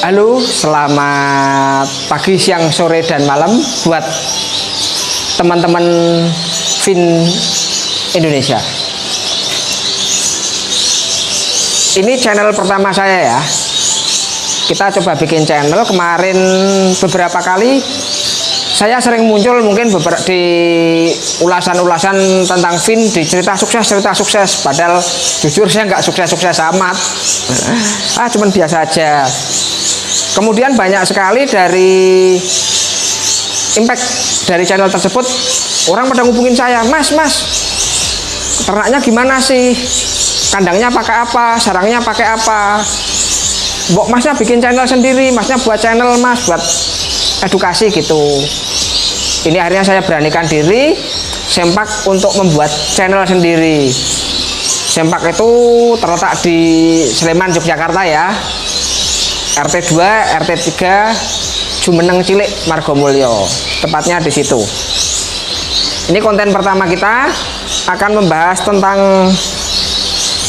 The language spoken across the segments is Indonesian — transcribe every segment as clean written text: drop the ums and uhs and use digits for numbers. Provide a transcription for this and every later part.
Halo, selamat pagi, siang, sore, dan malam buat teman-teman Vin Indonesia. Ini channel pertama saya ya. Kita coba bikin channel. Kemarin beberapa kali saya sering muncul mungkin di ulasan-ulasan tentang Vin, di cerita sukses. Padahal jujur saya nggak sukses-sukses amat. Cuman biasa aja. Kemudian banyak sekali dari impact dari channel tersebut, orang pada ngubungin saya, mas, ternaknya gimana sih? Kandangnya pakai apa? Sarangnya pakai apa? Mbok masnya bikin channel sendiri, masnya buat channel mas, buat edukasi gitu. Ini akhirnya saya beranikan diri, Sempak untuk membuat channel sendiri. Sempak itu terletak di Sleman, Yogyakarta ya. RT 2, RT 3, Jumeneng Cilik, Margomulyo. Tepatnya di situ. Ini konten pertama kita akan membahas tentang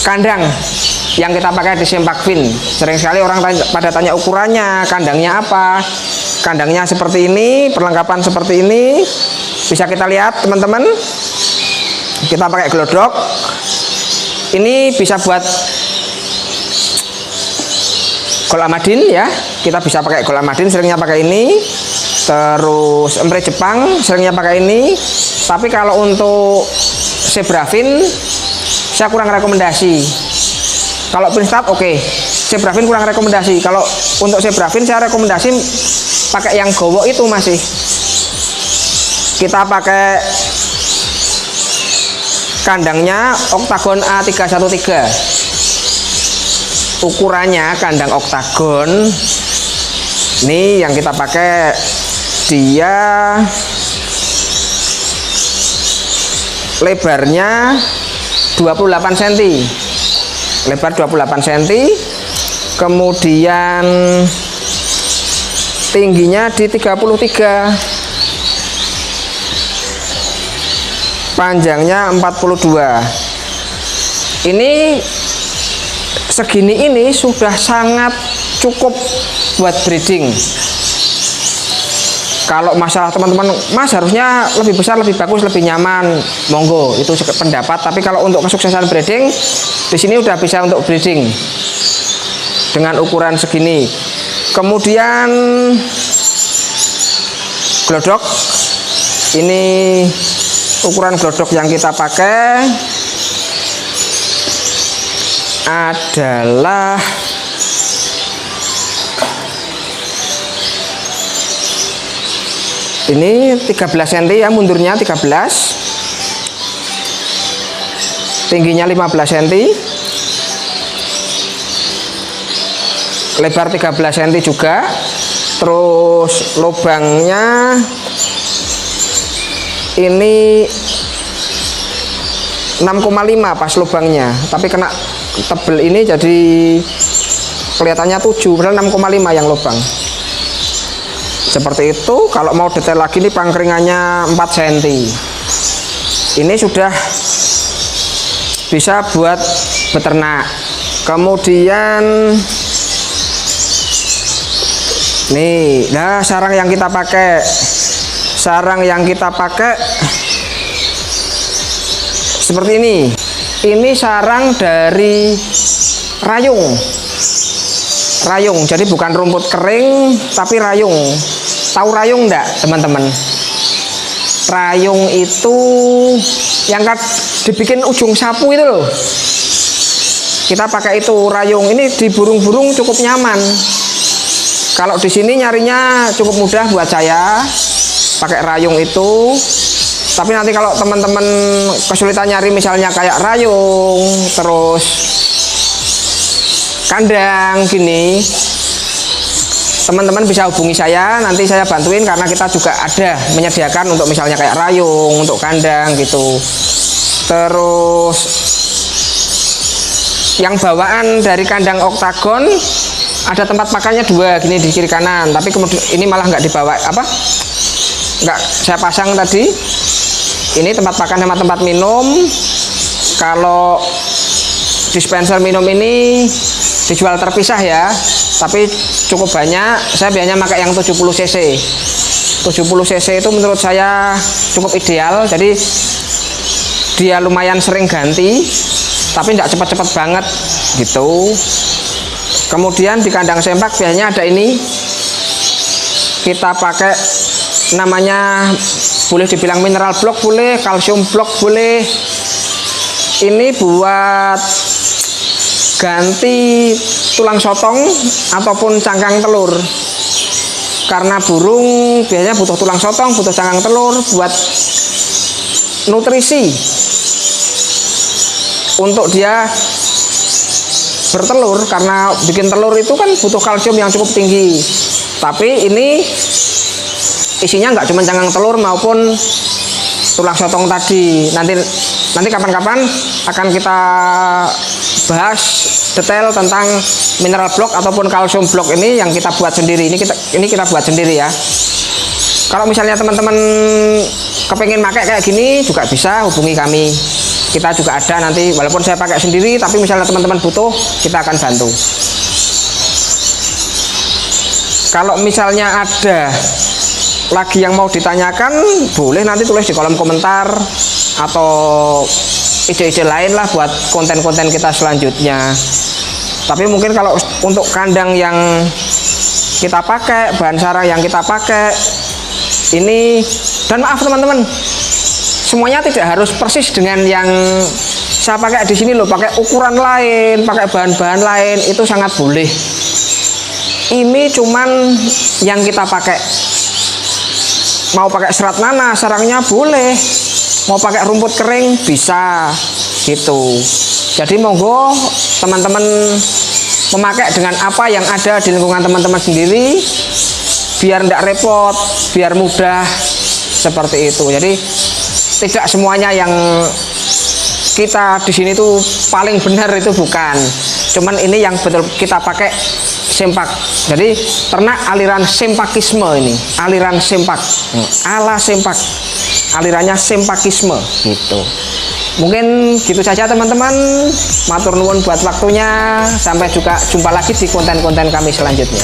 kandang yang kita pakai di Sempak Vin. Sering sekali orang pada tanya ukurannya, kandangnya apa, kandangnya seperti ini, perlengkapan seperti ini. Bisa kita lihat teman-teman, kita pakai glodok. Ini bisa buat Gol Amadin ya, kita bisa pakai Gol Amadin, seringnya pakai ini. Terus Empre Jepang, seringnya pakai ini. Tapi kalau untuk Zebra Fin, saya kurang rekomendasi. Kalau Pinstat oke, Zebra Fin kurang rekomendasi. Kalau untuk Zebra Fin saya rekomendasi pakai yang gowo itu masih. Kita pakai kandangnya Octagon A313. Ukurannya kandang oktagon. Ini yang kita pakai, dia lebarnya 28 cm. Lebar 28 cm. Kemudian tingginya di 33. Panjangnya 42. Ini segini ini sudah sangat cukup buat breeding. Kalau masalah teman-teman, mas harusnya lebih besar, lebih bagus, lebih nyaman, monggo, itu pendapat. Tapi kalau untuk kesuksesan breeding, di sini udah bisa untuk breeding dengan ukuran segini. Kemudian glodok, ini ukuran glodok yang kita pakai adalah ini 13 cm ya, mundurnya 13, tingginya 15 cm, lebar 13 cm juga. Terus lubangnya ini 6,5 pas lubangnya, tapi kena tebel ini jadi kelihatannya 7, padahal 6,5 yang lubang. Seperti itu. Kalau mau detail lagi, ini pangkringannya 4 cm. Ini sudah bisa buat beternak. Kemudian nih, nah sarang yang kita pakai, seperti ini. Ini sarang dari rayung, jadi bukan rumput kering tapi rayung. Tahu rayung enggak teman-teman? Rayung itu yang dibikin ujung sapu itu loh. Kita pakai itu rayung. Ini di burung-burung cukup nyaman. Kalau di sini nyarinya cukup mudah buat saya pakai rayung itu. Tapi nanti kalau teman-teman kesulitan nyari misalnya kayak rayung, terus kandang gini, teman-teman bisa hubungi saya, nanti saya bantuin, karena kita juga ada menyediakan untuk misalnya kayak rayung, untuk kandang gitu. Terus yang bawaan dari kandang oktagon ada tempat makannya 2 gini di kiri kanan, tapi kemudian ini malah nggak dibawa, nggak saya pasang tadi. Ini tempat makan sama tempat minum. Kalau dispenser minum ini dijual terpisah ya, tapi cukup banyak. Saya biasanya pakai yang 70 cc. 70 cc itu menurut saya cukup ideal, jadi dia lumayan sering ganti tapi tidak cepat-cepat banget gitu. Kemudian di kandang sempak biasanya ada ini, kita pakai namanya, boleh dibilang mineral block boleh, kalsium block boleh. Ini buat ganti tulang sotong ataupun cangkang telur, karena burung biasanya butuh tulang sotong, butuh cangkang telur buat nutrisi untuk dia bertelur, karena bikin telur itu kan butuh kalsium yang cukup tinggi. Tapi ini isinya nggak cuma cangkang telur maupun tulang sotong tadi. Nanti kapan-kapan akan kita bahas detail tentang mineral block ataupun kalsium block ini yang kita buat sendiri. Ini kita buat sendiri ya. Kalau misalnya teman-teman kepengen pakai kayak gini juga bisa hubungi kami. Kita juga ada nanti, walaupun saya pakai sendiri, tapi misalnya teman-teman butuh, kita akan bantu. Kalau misalnya ada lagi yang mau ditanyakan, boleh nanti tulis di kolom komentar, atau ide-ide lain lah buat konten-konten kita selanjutnya. Tapi mungkin kalau untuk kandang yang kita pakai, bahan sarang yang kita pakai ini, dan maaf teman-teman, semuanya tidak harus persis dengan yang saya pakai di sini loh, pakai ukuran lain, pakai bahan-bahan lain, itu sangat boleh. Ini cuman yang kita pakai. Mau pakai serat nanah sarangnya boleh, mau pakai rumput kering bisa gitu. Jadi monggo teman-teman memakai dengan apa yang ada di lingkungan teman-teman sendiri, biar tidak repot, biar mudah seperti itu. Jadi tidak semuanya yang kita di sini tuh paling benar, itu bukan. Cuman ini yang betul kita pakai sempak. Jadi ternak aliran sempakisme ini, aliran sempak, ala sempak, alirannya sempakisme gitu. Mungkin gitu saja teman-teman. Matur nuwun buat waktunya. Sampai juga jumpa lagi di konten-konten kami selanjutnya.